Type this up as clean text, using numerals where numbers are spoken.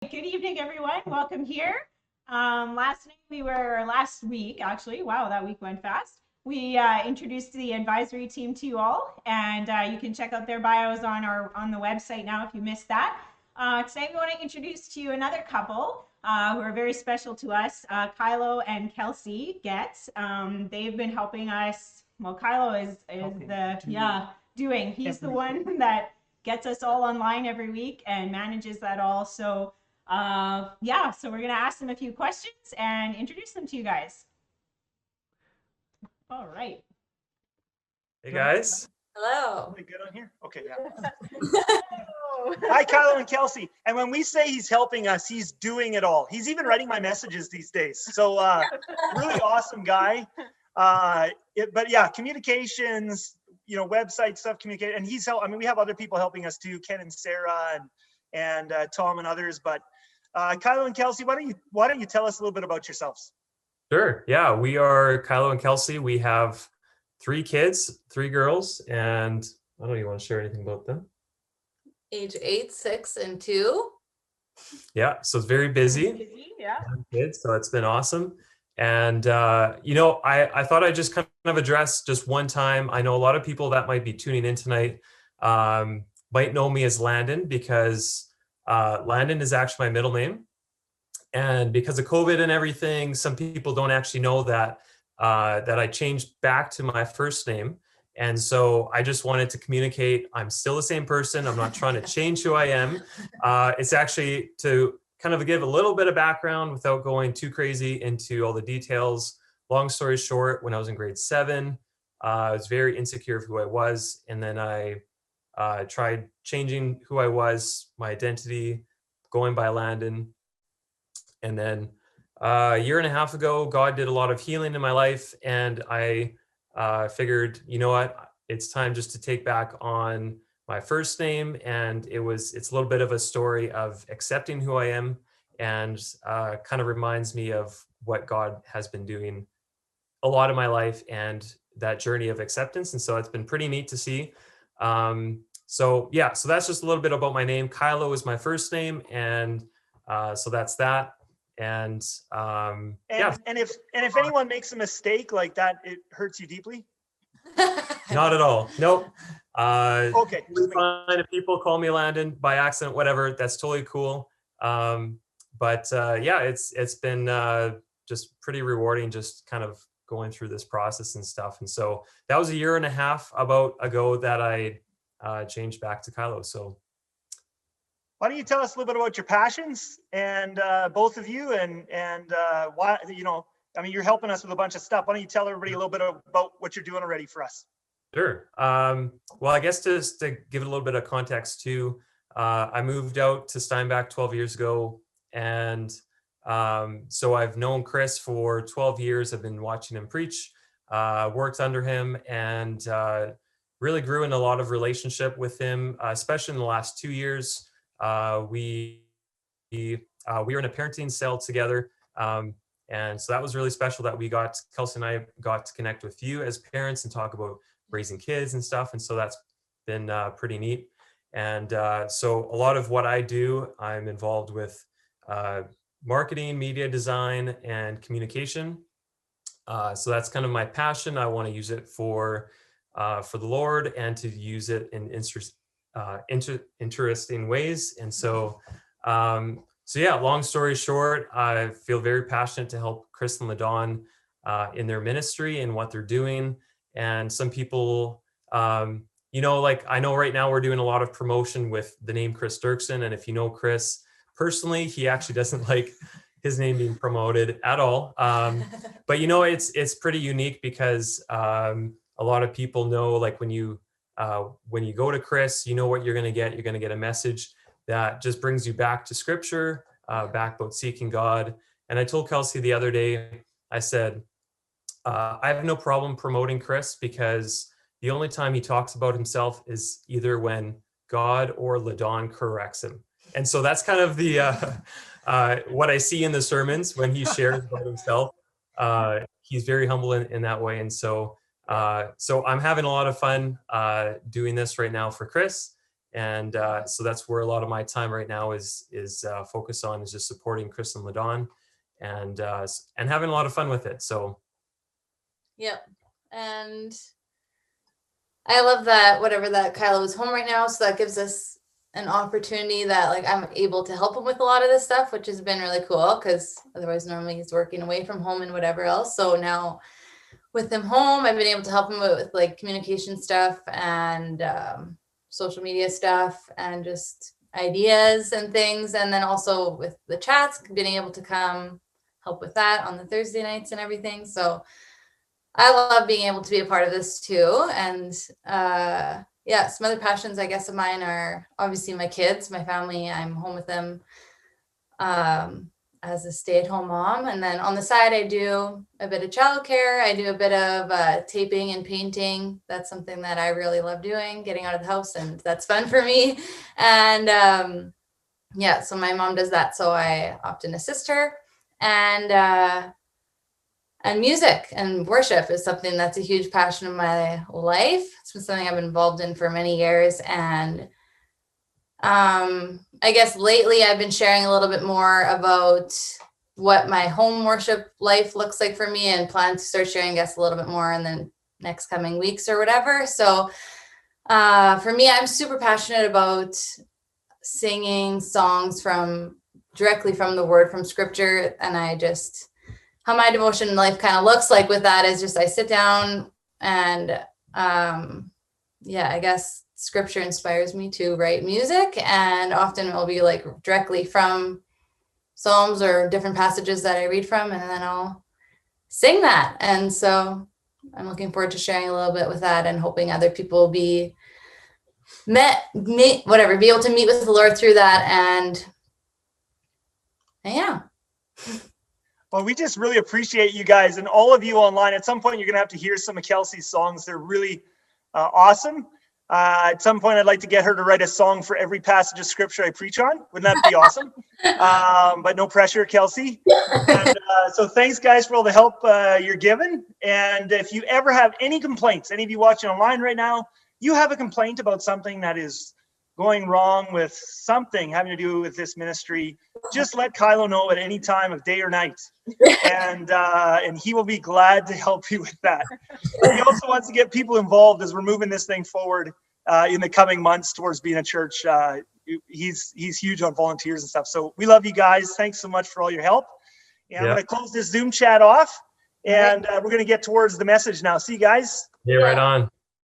Good evening, everyone. Welcome here. Last week, actually, wow, that week went fast. We introduced the advisory team to you all, and you can check out their bios on the website now if you missed that. Today, we want to introduce to you another couple who are very special to us, Kylo and Kelsey Getz. They've been helping us. Well, Kylo is He's the one that gets us all online every week and manages that all. So so we're going to ask them a few questions and introduce them to you guys. All right. Hey guys. Hello. Are we good on here? Okay, yeah. Hi, Kylo and Kelsey. And when we say he's helping us, he's doing it all. He's even writing my messages these days. So really awesome guy. But yeah, communications, website stuff, communicate. And we have other people helping us too, Ken and Sarah and Tom and others. But Kylo and Kelsey, why don't you tell us a little bit about yourselves? Sure. Yeah, we are Kylo and Kelsey. We have 3 kids, 3 girls, and I don't even want to share anything about them. Age 8, 6, and 2. Yeah, so it's very busy. Yeah. Kids, so it's been awesome. And I thought I'd just kind of address just one time. I know a lot of people that might be tuning in tonight might know me as Landon because Landon is actually my middle name. And because of COVID and everything, some people don't actually know that I changed back to my first name. And so I just wanted to communicate, I'm still the same person. I'm not trying to change who I am. It's actually to kind of give a little bit of background without going too crazy into all the details. Long story short, when I was in grade 7, I was very insecure of who I was. And then I tried changing who I was, my identity, going by Landon. And then a year and a half ago, God did a lot of healing in my life. And I figured, you know what, it's time just to take back on my first name. And it's a little bit of a story of accepting who I am and kind of reminds me of what God has been doing a lot of my life and that journey of acceptance. And so it's been pretty neat to see. So that's just a little bit about my name. Kylo is my first name. And so that's that. And if anyone makes a mistake like that, it hurts you deeply? Not at all. Nope. Okay. Fine if people call me Landon by accident, whatever, that's totally cool. It's been just pretty rewarding just kind of going through this process and stuff. And so that was a year and a half ago that I changed back to Kylo. So why don't you tell us a little bit about your passions and both of you and why, you're helping us with a bunch of stuff. Why don't you tell everybody a little bit about what you're doing already for us? Sure. Well, I guess just to give it a little bit of context too, I moved out to Steinbach 12 years ago. And so I've known Kris for 12 years. I've been watching him preach, worked under him, and really grew in a lot of relationship with him, especially in the last 2 years. We were in a parenting cell together. And so that was really special that Kelsey and I got to connect with you as parents and talk about raising kids and stuff. And so that's been pretty neat. And so a lot of what I do, I'm involved with marketing, media design, and communication. So that's kind of my passion. I want to use it for the Lord and to use it in interesting ways. And so long story short, I feel very passionate to help Kris and LaDawn in their ministry and what they're doing. And some people, I know right now we're doing a lot of promotion with the name Kris Duerksen. And if you know Kris personally, he actually doesn't like his name being promoted at all. But it's pretty unique because a lot of people know, like when you go to Kris, you know what you're going to get. You're going to get a message that just brings you back to scripture, back about seeking God. And I told Kelsey the other day, I said, I have no problem promoting Kris because the only time he talks about himself is either when God or LaDawn corrects him. And so that's kind of the what I see in the sermons when he shares about himself. He's very humble in that way. And so I'm having a lot of fun doing this right now for Kris. And so that's where a lot of my time right now is focused on, is just supporting Kris and LaDawn and having a lot of fun with it. So. Yep. And I love that Kylo is home right now. So that gives us an opportunity that like I'm able to help him with a lot of this stuff, which has been really cool, because otherwise normally he's working away from home and whatever else. So now with him home, I've been able to help him with like communication stuff and social media stuff and just ideas and things. And then also with the chats, being able to come help with that on the Thursday nights and everything. So I love being able to be a part of this too. And yeah, some other passions, I guess, of mine are obviously my kids, my family. I'm home with them as a stay-at-home mom. And then on the side, I do a bit of childcare. I do a bit of taping and painting. That's something that I really love doing, getting out of the house, and that's fun for me. And yeah, so my mom does that, so I often assist her. And music and worship is something that's a huge passion of my life. It's been something I've been involved in for many years. And I guess lately I've been sharing a little bit more about what my home worship life looks like for me, and plan to start sharing, I guess, a little bit more in the next coming weeks or whatever. So for me, I'm super passionate about singing songs directly from the word, from scripture. And how my devotion life kind of looks like with that is just I sit down and yeah, I guess scripture inspires me to write music, and often it will be like directly from Psalms or different passages that I read from, and then I'll sing that. And so I'm looking forward to sharing a little bit with that, and hoping other people will be able to meet with the Lord through that. And yeah. Well, we just really appreciate you guys, and all of you online. At some point, you're going to have to hear some of Kelsey's songs. They're really awesome. At some point, I'd like to get her to write a song for every passage of scripture I preach on. Wouldn't that be awesome? But no pressure, Kelsey. And so thanks, guys, for all the help you're given. And if you ever have any complaints, any of you watching online right now, you have a complaint about something that is going wrong with something having to do with this ministry, just let Kylo know at any time of day or night, and he will be glad to help you with that. He also wants to get people involved as we're moving this thing forward in the coming months towards being a church. He's huge on volunteers and stuff. So we love you guys. Thanks so much for all your help. And I'm going to close this Zoom chat off, and we're going to get towards the message now. See you guys. Yeah, right on.